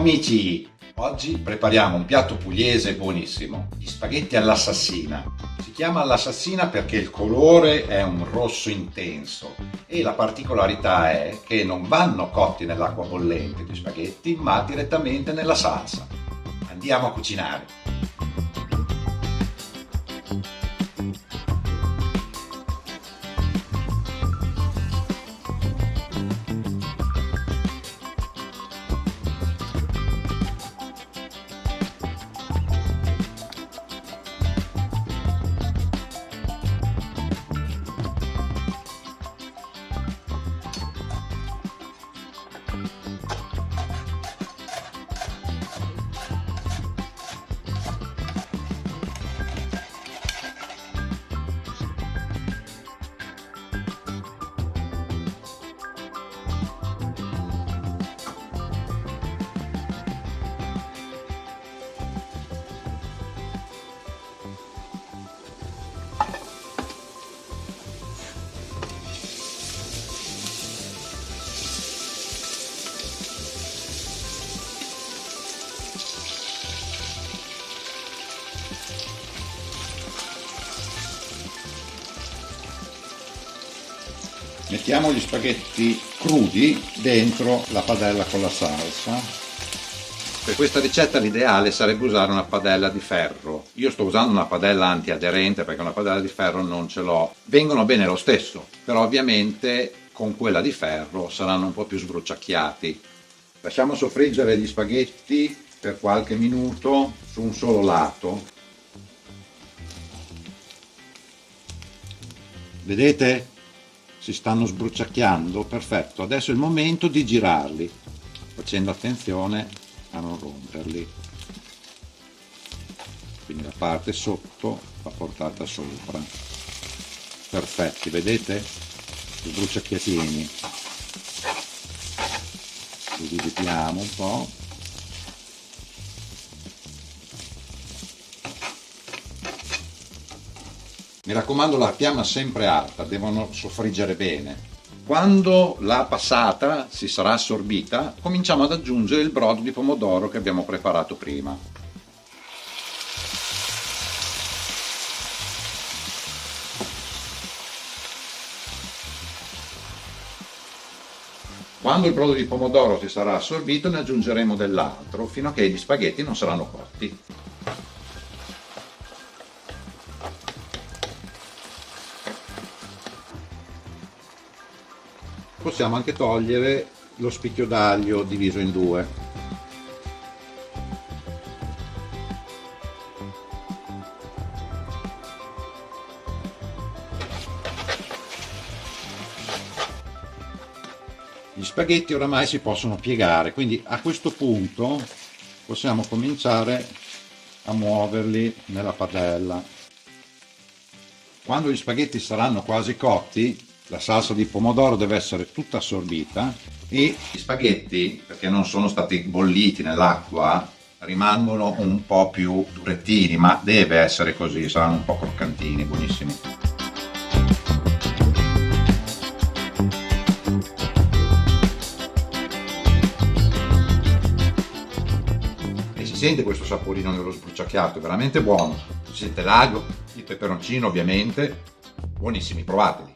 amici! Oggi prepariamo un piatto pugliese buonissimo, gli spaghetti all'assassina. Si chiama all'assassina perché il colore è un rosso intenso e la particolarità è che non vanno cotti nell'acqua bollente gli spaghetti, ma direttamente nella salsa. Andiamo a cucinare! Mettiamo gli spaghetti crudi dentro la padella con la salsa. Per questa ricetta l'ideale sarebbe usare una padella di ferro. Io sto usando una padella antiaderente perché una padella di ferro non ce l'ho. Vengono bene lo stesso, però ovviamente con quella di ferro saranno un po' più sbruciacchiati. Lasciamo soffriggere gli spaghetti per qualche minuto su un solo lato. Vedete? Si stanno sbruciacchiando, perfetto. Adesso è il momento di girarli, facendo attenzione a non romperli. Quindi la parte sotto va portata sopra. Perfetti, vedete? Sbruciacchiatini. Li dividiamo un po'. Mi raccomando, la fiamma sempre alta, devono soffriggere bene. Quando la passata si sarà assorbita, cominciamo ad aggiungere il brodo di pomodoro che abbiamo preparato prima. Quando il brodo di pomodoro si sarà assorbito, ne aggiungeremo dell'altro fino a che gli spaghetti non saranno cotti. Possiamo anche togliere lo spicchio d'aglio diviso in due. Gli spaghetti oramai si possono piegare, quindi a questo punto possiamo cominciare a muoverli nella padella. Quando gli spaghetti saranno quasi cotti, la salsa di pomodoro deve essere tutta assorbita e gli spaghetti, perché non sono stati bolliti nell'acqua, rimangono un po' più durettini, ma deve essere così, saranno un po' croccantini, buonissimi. E si sente questo saporino nello sbruciacchiato, è veramente buono. Si sente l'aglio, il peperoncino ovviamente, buonissimi, provateli.